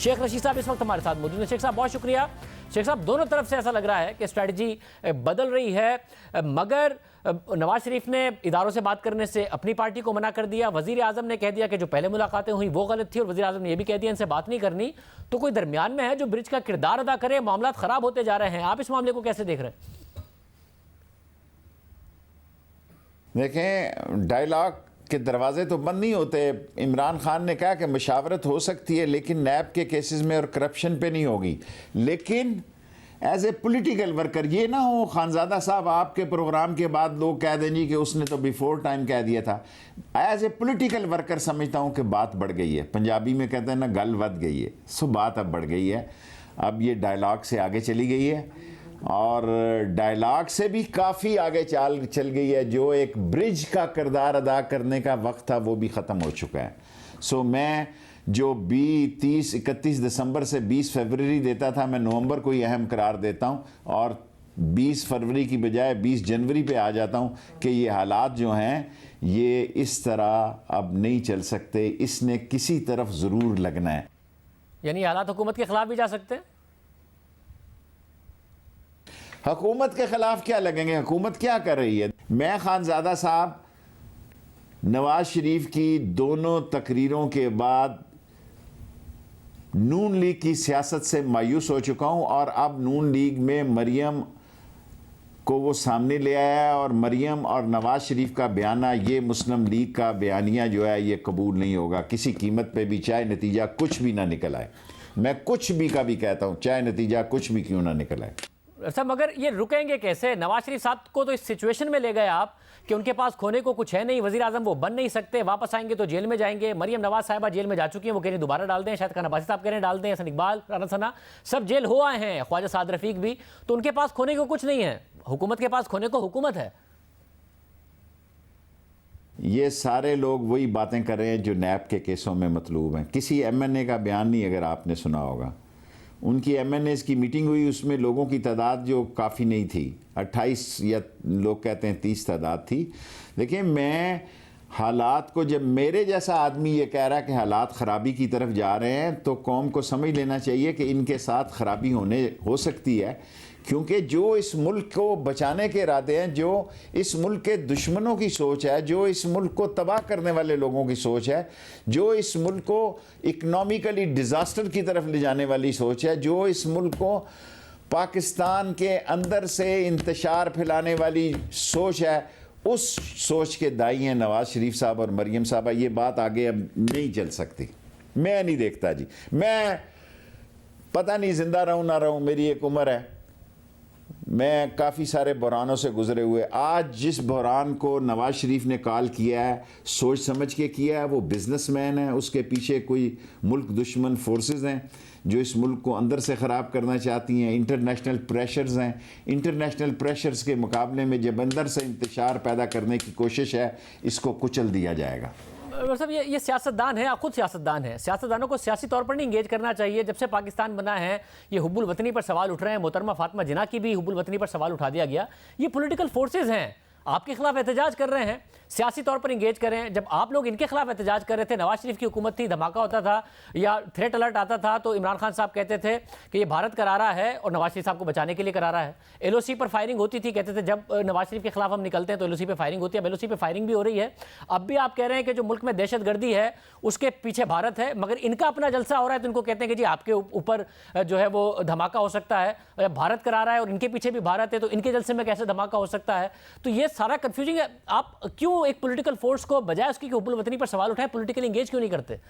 शेख रशीद साहब इस वक्त हमारे साथ मौजूद हैं। शेख साहब बहुत शुक्रिया। शेख साहब, दोनों तरफ से ऐसा लग रहा है कि स्ट्रैटेजी बदल रही है, मगर नवाज शरीफ ने इदारों से बात करने से अपनी पार्टी को मना कर दिया, वजीर आजम ने कह दिया कि जो पहले मुलाकातें हुई वो गलत थी, और वजीर आजम ने यह भी कह दिया इनसे बात नहीं करनी। तो कोई दरमियान में है जो ब्रिज का किरदार अदा करे, मामला खराब होते जा रहे हैं। आप इस मामले को कैसे देख रहे हैं? देखें, डायलॉग के दरवाजे तो बंद नहीं होते। इमरान खान ने कहा कि मुशावरत हो सकती है लेकिन नैब के केसेस में और करप्शन पे नहीं होगी। लेकिन एज ए पॉलिटिकल वर्कर ये ना हो खानजादा साहब आपके प्रोग्राम के बाद लोग कह दें जी कि उसने तो बिफोर टाइम कह दिया था। एज ए पॉलिटिकल वर्कर समझता हूँ कि बात बढ़ गई है। पंजाबी में कहते हैं ना, गल वध गई है। सो बात अब बढ़ गई है, अब ये डायलॉग से आगे चली गई है और डायलॉग से भी काफ़ी आगे चल गई है। जो एक ब्रिज का किरदार अदा करने का वक्त था वो भी ख़त्म हो चुका है। सो मैं जो 30-31 दिसंबर से 20 फरवरी देता था, मैं नवंबर को ही अहम करार देता हूँ और 20 फरवरी की बजाय 20 जनवरी पे आ जाता हूँ कि ये हालात जो हैं ये इस तरह अब नहीं चल सकते, इसने किसी तरफ ज़रूर लगना है। यानी हालात हुकूमत के खिलाफ भी जा सकते हैं? हुकूमत के खिलाफ क्या लगेंगे? हुकूमत क्या कर रही है? मैं खानजादा साहब नवाज शरीफ की दोनों तकरीरों के बाद नून लीग की सियासत से मायूस हो चुका हूं और अब नून लीग में मरियम को वो सामने ले आया है और मरियम और नवाज शरीफ का बयाना, ये मुस्लिम लीग का बयानिया जो है ये कबूल नहीं होगा किसी कीमत पे भी, चाहे नतीजा कुछ भी ना निकल आए। मैं कुछ भी का भी कहता हूं, चाहे नतीजा कुछ भी क्यों ना निकल आए। सर, मगर ये रुकेंगे कैसे? नवाज शरीफ साहब को तो इस सिचुएशन में ले गए आप कि उनके पास खोने को कुछ है नहीं, वजीर आजम वो बन नहीं सकते, वापस आएंगे तो जेल में जाएंगे। मरियम नवाज साहिबा जेल में जा चुकी हैं, वो कह रही दोबारा डाल दें, शायद खान अब्बासी साहब कह रहे हैं डाल दें, हसन इकबाल, राना सना सब जेल हो आए हैं, ख्वाजा साद रफीक भी। तो उनके पास खोने को कुछ नहीं है, हुकूमत के पास खोने को हुकूमत है। ये सारे लोग वही बातें कर रहे हैं जो नैब के केसों में मतलूब हैं। किसी MNA का बयान नहीं, अगर आपने सुना होगा, उनकी MNAs की मीटिंग हुई, उसमें लोगों की तादाद जो काफ़ी नहीं थी, 28 या लोग कहते हैं 30 तादाद थी। देखिए, मैं हालात को, जब मेरे जैसा आदमी ये कह रहा है कि हालात ख़राबी की तरफ जा रहे हैं, तो कौम को समझ लेना चाहिए कि इनके साथ ख़राबी हो सकती है, क्योंकि जो इस मुल्क को बचाने के इरादे हैं, जो इस मुल्क के दुश्मनों की सोच है, जो इस मुल्क को तबाह करने वाले लोगों की सोच है, जो इस मुल्क को इकनॉमिकली डिज़ास्टर की तरफ ले जाने वाली सोच है, जो इस मुल्क को पाकिस्तान के अंदर से इंतशार फैलाने वाली सोच है, उस सोच के दाई हैं नवाज शरीफ साहब और मरियम साहबा। ये बात आगे अब नहीं चल सकती। मैं नहीं देखता जी, मैं पता नहीं जिंदा रहूं ना रहूं, मेरी एक उम्र है, मैं काफ़ी सारे बहरानों से गुजरे हुए। आज जिस बहरान को नवाज शरीफ ने कॉल किया है, सोच समझ के किया है, वो बिजनेसमैन है, उसके पीछे कोई मुल्क दुश्मन फोर्सेस हैं जो इस मुल्क को अंदर से ख़राब करना चाहती हैं। इंटरनेशनल प्रेशर्स हैं, इंटरनेशनल प्रेशर्स के मुकाबले में जब अंदर से इंतशार पैदा करने की कोशिश है, इसको कुचल दिया जाएगा। मतलब ये सियासतदान है, आप खुद सियासतदान है, सियासतदानों को सियासी तौर पर नहीं इंगेज करना चाहिए। जब से पाकिस्तान बना है ये हुब्बुल वतनी पर सवाल उठ रहे हैं, मोहतरमा फातिमा जिन्ना की भी हुब्बुल वतनी पर सवाल उठा दिया गया। ये पॉलिटिकल फोर्सेस हैं, आपके खिलाफ एहतजाज कर रहे हैं, सियासी तौर पर इंगेज कर रहे हैं। जब आप लोग इनके खिलाफ एहतजाज कर रहे थे, नवाज शरीफ की हुकूमत थी, धमाका होता था या थ्रेट अलर्ट आता था, तो इमरान खान साहब कहते थे कि ये भारत करा रहा है और नवाज शरीफ साहब को बचाने के लिए करा रहा है। LOC पर फायरिंग होती थी, कहते थे जब नवाज शरीफ के खिलाफ हम निकलते हैं तो LOC पर फायरिंग होती है। अब LOC पर फायरिंग भी हो रही है। अब भी आप कह रहे हैं कि जो मुल्क में दहशतगर्दी है उसके पीछे भारत है, मगर इनका अपना जलसा हो रहा है तो इनको कहते हैं कि जी आपके ऊपर जो है वो धमाका हो सकता है। भारत करा रहा है और इनके पीछे भी भारत है, तो इनके जलसे में कैसे धमाका हो सकता है? तो ये सारा कंफ्यूजिंग है। आप क्यों एक पॉलिटिकल फोर्स को बजाय उसकी कि हुब्बुल वतनी पर सवाल उठाए, पॉलिटिकली एंगेज क्यों नहीं करते?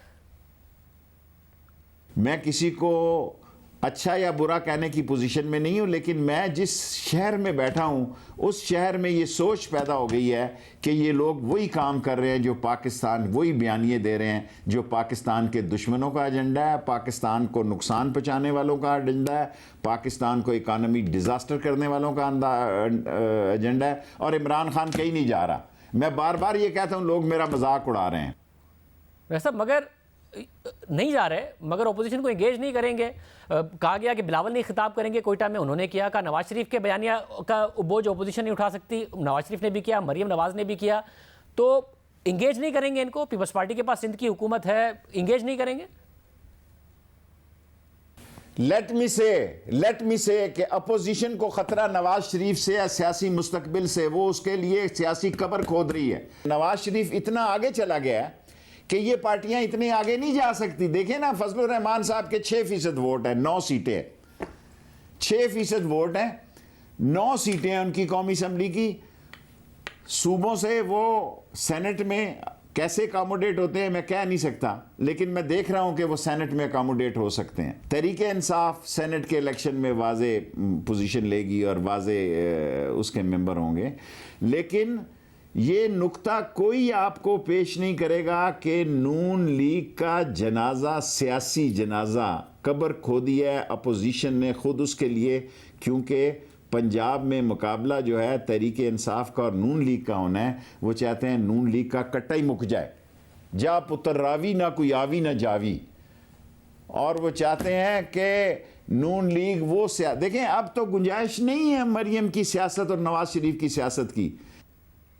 मैं किसी को अच्छा या बुरा कहने की पोजीशन में नहीं हूं, लेकिन मैं जिस शहर में बैठा हूं उस शहर में ये सोच पैदा हो गई है कि ये लोग वही काम कर रहे हैं जो पाकिस्तान, वही बयानिए दे रहे हैं जो पाकिस्तान के दुश्मनों का एजेंडा है, पाकिस्तान को नुकसान पहुंचाने वालों का एजेंडा है, पाकिस्तान को इकानमी डिजास्टर करने वालों का एजेंडा है। और इमरान खान कहीं नहीं जा रहा। मैं बार बार ये कहता हूं, लोग मेरा मजाक उड़ा रहे हैं वैसा, मगर नहीं जा रहे, मगर ओपोजिशन को एंगेज नहीं करेंगे। कहा गया कि बिलावल नहीं खिताब करेंगे, कोयटा में उन्होंने किया। कहा नवाज शरीफ के बयानिया का बोझ ओपोजिशन नहीं उठा सकती, नवाज शरीफ ने भी किया, मरियम नवाज ने भी किया। तो इंगेज नहीं करेंगे इनको? पीपल्स पार्टी के पास सिंध की हुकूमत है, इंगेज नहीं करेंगे? लेट मी से कि अपोजिशन को खतरा नवाज शरीफ से या सियासी मुस्तकबिल से, वो उसके लिए सियासी कब्र खोद रही है। नवाज शरीफ इतना आगे चला गया है कि ये पार्टियां इतनी आगे नहीं जा सकती। देखें ना, फजलुर रहमान साहब के 6% वोट है, 9 सीटें, 6% वोट है, 9 सीटें हैं उनकी कौमी असम्बली की। सूबों से वो सेनेट में कैसे अकोमोडेट होते हैं मैं कह नहीं सकता, लेकिन मैं देख रहा हूं कि वो सेनेट में अकोमोडेट हो सकते हैं। तहरीक इंसाफ सेनेट के इलेक्शन में वाजे पोजीशन लेगी और वाजे उसके मेंबर होंगे, लेकिन ये नुक्ता कोई आपको पेश नहीं करेगा कि नून लीग का जनाजा, सियासी जनाजा कब्र खोदी है अपोजिशन ने खुद उसके लिए, क्योंकि पंजाब में मुकाबला जो है तहरीक इंसाफ का और नून लीग का होना है। वो चाहते हैं नून लीग का कट्टा ही मुक जाए, जा पुत्र रावी ना कोई आवी ना जावी, और वो चाहते हैं कि नून लीग वो देखें, अब तो गुंजाइश नहीं है मरियम की सियासत और नवाज शरीफ की सियासत की।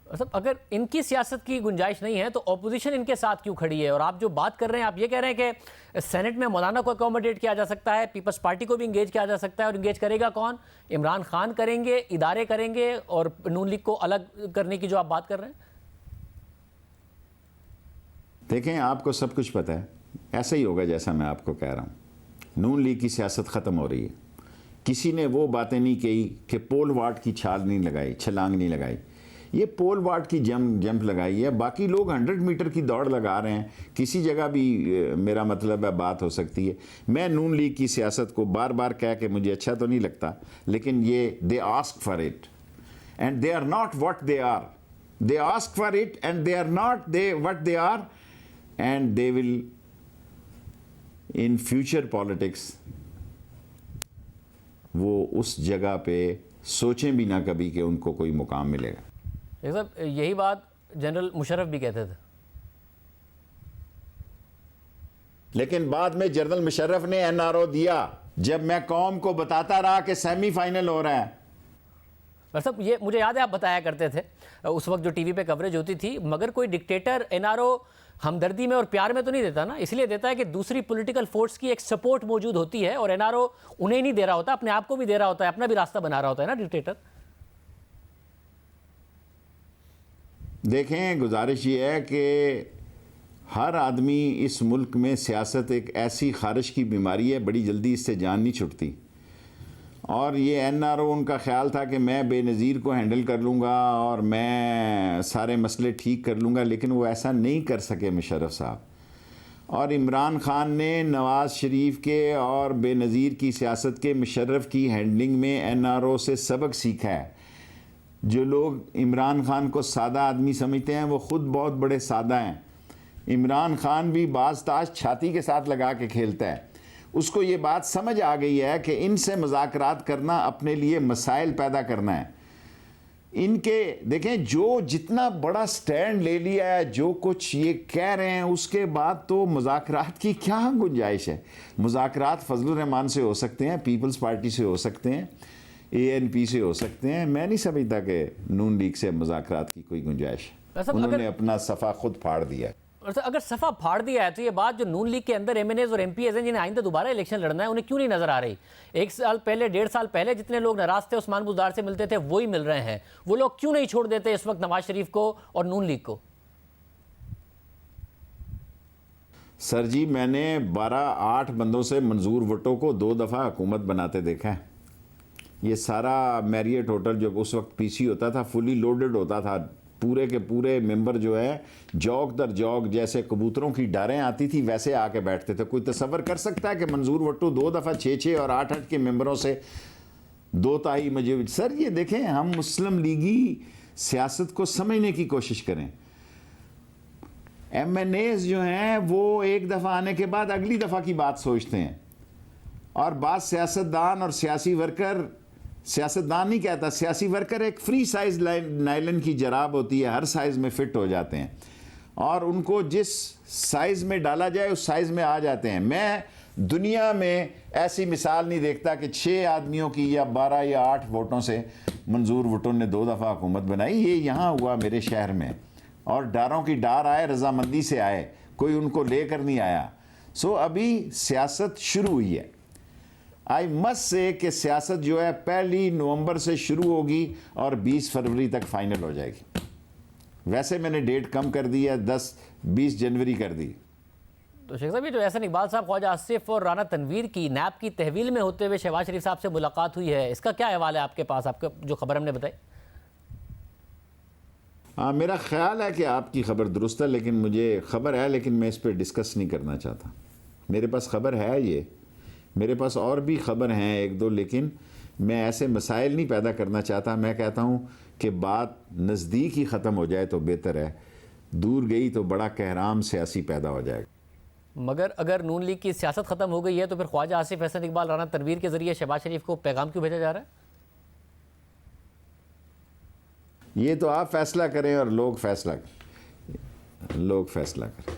मतलब अगर इनकी सियासत की गुंजाइश नहीं है तो ऑपोजिशन इनके साथ क्यों खड़ी है? और आप जो बात कर रहे हैं, आप ये कह रहे हैं कि सेनेट में मौलाना को अकोमोडेट किया जा सकता है, पीपल्स पार्टी को भी इंगेज किया जा सकता है, और इंगेज करेगा कौन? इमरान खान करेंगे, इदारे करेंगे, और नून लीग को अलग करने की जो आप बात कर रहे हैं। देखें, आपको सब कुछ पता है, ऐसा ही होगा जैसा मैं आपको कह रहा हूं। नून लीग की सियासत खत्म हो रही है। किसी ने वो बातें नहीं कही कि पोल वार्ड की छाल नहीं लगाई, छलांग नहीं लगाई, ये पोल वार्ड की जंप लगाई है। बाकी लोग 100 मीटर की दौड़ लगा रहे हैं, किसी जगह भी मेरा मतलब है बात हो सकती है। मैं नून लीग की सियासत को बार बार कह के मुझे अच्छा तो नहीं लगता, लेकिन ये they ask for it and they are not what they are, they ask for it and they are not they what they are, and they will in future politics वो उस जगह पे सोचें भी ना कभी कि उनको कोई मुकाम मिलेगा। साहब, यही बात जनरल मुशर्रफ भी कहते थे, लेकिन बाद में जनरल मुशर्रफ ने एनआरओ दिया जब मैं कौम को बताता रहा कि सेमीफाइनल हो रहा है। मतलब ये मुझे याद है आप बताया करते थे उस वक्त जो टीवी पे कवरेज होती थी, मगर कोई डिक्टेटर एनआरओ हमदर्दी में और प्यार में तो नहीं देता ना, इसलिए देता है कि दूसरी पॉलिटिकल फोर्स की एक सपोर्ट मौजूद होती है, और एनआरओ उन्हें नहीं दे रहा होता, अपने आप को भी दे रहा होता है, अपना भी रास्ता बना रहा होता है ना डिक्टेटर। देखें, गुजारिश ये है कि हर आदमी इस मुल्क में, सियासत एक ऐसी खारिश की बीमारी है, बड़ी जल्दी इससे जान नहीं छुटती। और ये एनआरओ उनका ख्याल था कि मैं बेनज़ीर को हैंडल कर लूँगा और मैं सारे मसले ठीक कर लूँगा, लेकिन वो ऐसा नहीं कर सके मुशर्रफ साहब। और इमरान खान ने नवाज़ शरीफ के और बेनज़ीर की सियासत के मुशर्रफ की हैंडलिंग में एनआरओ से सबक सीखा है। जो लोग इमरान खान को सादा आदमी समझते हैं, वो ख़ुद बहुत बड़े सादा हैं। इमरान खान भी बाज़ ताश छाती के साथ लगा के खेलता है। उसको ये बात समझ आ गई है कि इनसे मुज़ाकरात करना अपने लिए मसाइल पैदा करना है। इनके देखें, जो जितना बड़ा स्टैंड ले लिया है, जो कुछ ये कह रहे हैं, उसके बाद तो मुज़ाकरात की क्या गुंजाइश है? मुज़ाकरात फजलुर रहमान से हो सकते हैं, पीपल्स पार्टी से हो सकते हैं, ANP से हो सकते हैं। मैं नहीं समझता कि नून लीग से मुज़ाकरात की कोई गुंजाइश है। उन्होंने अपना सफ़ा खुद फाड़ दिया है। अगर सफ़ा फाड़ दिया है तो ये बात जो नून लीग के अंदर MNAs और MPs हैं जिन्हें आइंदा दोबारा इलेक्शन लड़ना है, उन्हें क्यों नहीं नजर आ रही? 1 साल पहले, 1.5 साल पहले जितने लोग नाराज थे उस्मान बुज़दार से मिलते थे, वही मिल रहे हैं। वो लोग क्यों नहीं छोड़ देते इस वक्त नवाज शरीफ को और नून लीग को? सर जी, मैंने 12-8 बंदों से मंजूर वोटों को 2 दफ़ा हुकूमत बनाते देखा है। ये सारा मैरियट होटल जो उस वक्त PC होता था, फुली लोडेड होता था। पूरे के पूरे मेंबर जो है जौक दर जौक, जैसे कबूतरों की डारें आती थी वैसे आके बैठते थे। कोई तसव्वुर कर सकता है कि मंजूर वट्टू 2 दफ़ा 6-6 और 8-8 के मेंबरों से 2 ताई मजीद? सर ये देखें, हम मुस्लिम लीगी सियासत को समझने की कोशिश करें। MNAs जो हैं वो एक दफ़ा आने के बाद अगली दफ़ा की बात सोचते हैं, और बाद सियासतदान और सियासी वर्कर, सियासतदान नहीं कहता, सियासी वर्कर एक फ्री साइज नायलन की जराब होती है, हर साइज़ में फ़िट हो जाते हैं और उनको जिस साइज़ में डाला जाए उस साइज़ में आ जाते हैं। मैं दुनिया में ऐसी मिसाल नहीं देखता कि 6 आदमियों की या 12 या 8 वोटों से मंजूर भुट्टो ने 2 दफ़ा हुकूमत बनाई। ये यहाँ हुआ मेरे शहर में, और डारों की डार आए, रजामंदी से आए, कोई उनको लेकर नहीं आया। सो अभी सियासत शुरू हुई है। आई मस्ट से कि सियासत जो है 1 नवंबर से शुरू होगी और 20 फरवरी तक फाइनल हो जाएगी। वैसे मैंने डेट कम कर दी है, 20 जनवरी कर दी। तो शेख साहब, ये जो एहसन इकबाल साहब, ख्वाजा आसिफ और राना तनवीर की नैब की तहवील में होते हुए शहबाज शरीफ साहब से मुलाकात हुई है, इसका क्या अहवाल है आपके पास, आपको जो खबर हमने बताई? हाँ, मेरा ख्याल है कि आपकी खबर दुरुस्त है, लेकिन मुझे खबर है, लेकिन मैं इस पर डिस्कस नहीं करना चाहता। मेरे पास खबर है, ये मेरे पास और भी खबर हैं 1-2, लेकिन मैं ऐसे मसाइल नहीं पैदा करना चाहता। मैं कहता हूँ कि बात नज़दीक ही ख़त्म हो जाए तो बेहतर है, दूर गई तो बड़ा कहराम सियासी पैदा हो जाएगा। मगर अगर नून लीग की सियासत ख़त्म हो गई है तो फिर ख्वाजा आसिफ, एहसन इकबाल, राना तनवीर के ज़रिए शहबाज शरीफ को पैगाम क्यों भेजा जा रहा है? ये तो आप फैसला करें और लोग फैसला करें।